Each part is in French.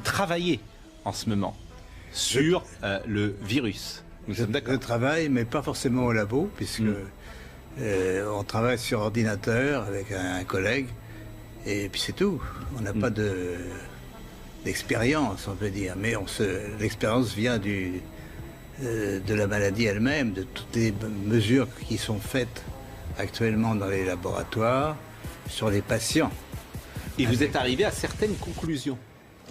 travaillez en ce moment sur le virus. Nous sommes d'accord. Je travaille, mais pas forcément au labo, puisque on travaille sur ordinateur avec un collègue, et puis c'est tout. On n'a pas d'expérience, on peut dire, mais l'expérience vient de la maladie elle-même, de toutes les mesures qui sont faites actuellement dans les laboratoires sur les patients. Et vous êtes arrivé à certaines conclusions.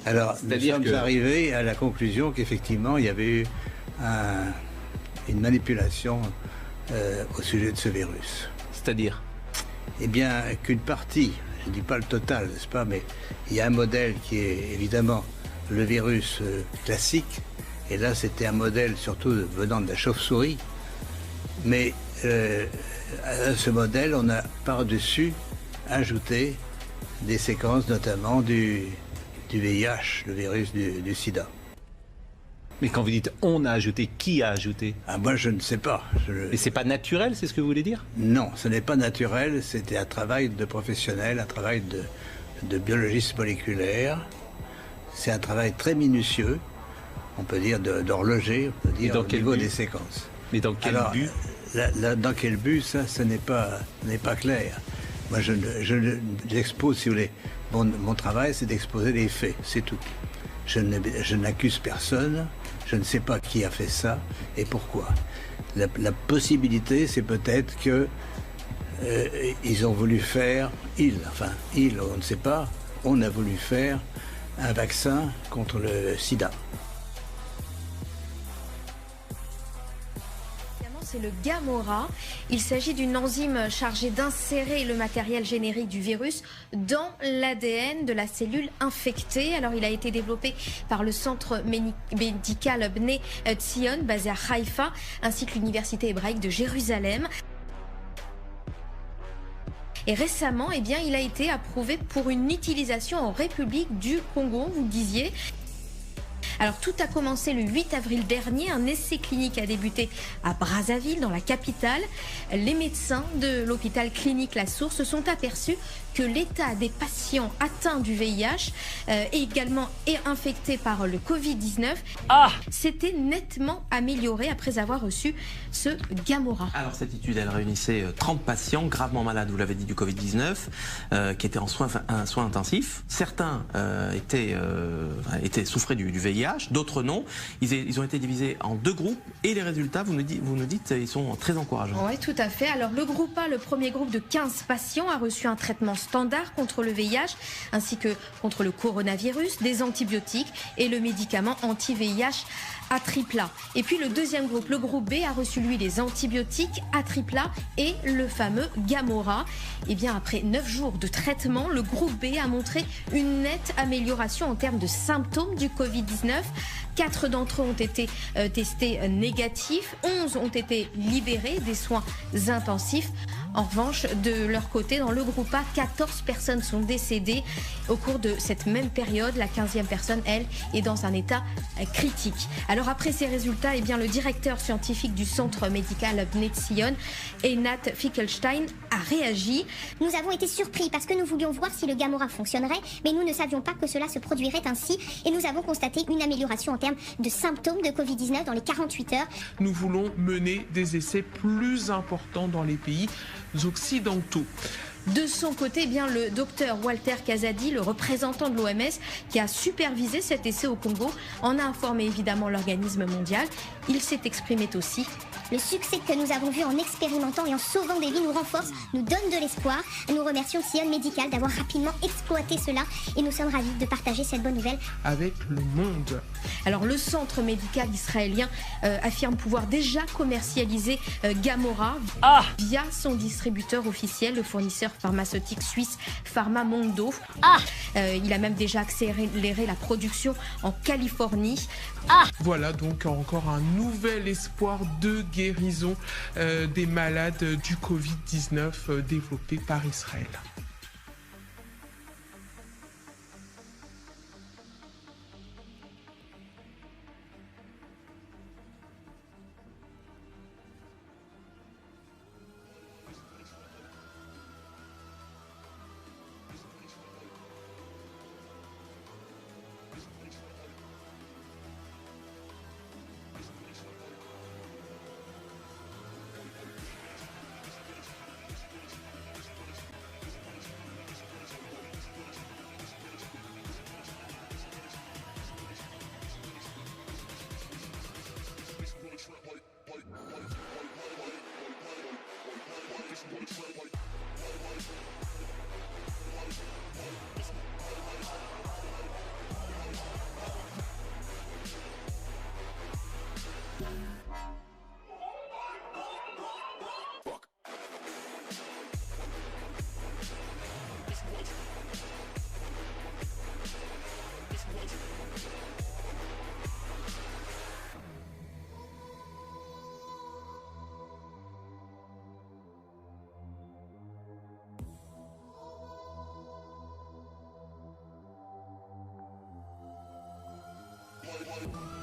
Alors, nous sommes arrivés à la conclusion qu'effectivement, il y avait eu une manipulation au sujet de ce virus. C'est-à-dire ? Eh bien, qu'une partie, je ne dis pas le total, n'est-ce pas, mais il y a un modèle qui est évidemment le virus classique, et là c'était un modèle surtout venant de la chauve-souris, mais à ce modèle, on a par-dessus ajouté des séquences notamment du VIH, le virus du sida. Mais quand vous dites on a ajouté, qui a ajouté ? Moi je ne sais pas. Mais c'est pas naturel, c'est ce que vous voulez dire ? Non, ce n'est pas naturel, c'était un travail de professionnel, un travail de biologiste moléculaire. C'est un travail très minutieux, on peut dire d'horloger, on peut dire au niveau des séquences. Mais dans quel but ? Dans quel but, ça, ce n'est pas clair. Moi, j'expose, si vous voulez, mon travail, c'est d'exposer les faits, c'est tout. Je n'accuse personne, je ne sais pas qui a fait ça et pourquoi. La possibilité, c'est peut-être que ils ont voulu faire, on ne sait pas, on a voulu faire un vaccin contre le sida. C'est le Gamora. Il s'agit d'une enzyme chargée d'insérer le matériel générique du virus dans l'ADN de la cellule infectée. Alors, il a été développé par le centre médical Bnei Tzion, basé à Haïfa, ainsi que l'université hébraïque de Jérusalem. Et récemment, eh bien, il a été approuvé pour une utilisation en République du Congo, vous le disiez. Alors tout a commencé le 8 avril dernier, un essai clinique a débuté à Brazzaville, dans la capitale. Les médecins de l'hôpital clinique La Source se sont aperçus que l'état des patients atteints du VIH également et infectés par le Covid-19 s'était nettement amélioré après avoir reçu ce Gamora. Alors cette étude, elle réunissait 30 patients gravement malades, vous l'avez dit, du Covid-19, qui étaient en soins intensifs. Certains souffraient du VIH, d'autres non. Ils ont été divisés en deux groupes et les résultats, vous nous dites, ils sont très encourageants. Oui, tout à fait. Alors le groupe A, le premier groupe de 15 patients, a reçu un traitement standard contre le VIH ainsi que contre le coronavirus, des antibiotiques et le médicament anti-VIH A-tripla. Et puis le deuxième groupe, le groupe B, a reçu lui les antibiotiques A-tripla et le fameux Gamora. Et bien après 9 jours de traitement, le groupe B a montré une nette amélioration en termes de symptômes du Covid-19. 4 d'entre eux ont été testés négatifs, 11 ont été libérés des soins intensifs. En revanche, de leur côté, dans le groupe A, 14 personnes sont décédées au cours de cette même période. La 15e personne, elle, est dans un état critique. Alors après ces résultats, eh bien, le directeur scientifique du centre médical Bnei Tzion, Einat Finkelstein, a réagi. Nous avons été surpris parce que nous voulions voir si le Gamora fonctionnerait, mais nous ne savions pas que cela se produirait ainsi et nous avons constaté une amélioration en termes de symptômes de Covid-19 dans les 48 heures. Nous voulons mener des essais plus importants dans les pays occidentaux. De son côté, eh bien, le docteur Walter Kazadi, le représentant de l'OMS, qui a supervisé cet essai au Congo, en a informé évidemment l'organisme mondial. Il s'est exprimé aussi. Le succès que nous avons vu en expérimentant et en sauvant des vies nous renforce, nous donne de l'espoir. Nous remercions Tzion Medical d'avoir rapidement exploité cela et nous sommes ravis de partager cette bonne nouvelle avec le monde. Alors le centre médical israélien affirme pouvoir déjà commercialiser Gamora via son distributeur officiel, le fournisseur pharmaceutique suisse Pharmamondo. Il a même déjà accéléré la production en Californie. Voilà donc encore un nouvel espoir de guérison des malades du Covid-19 développé par Israël. What?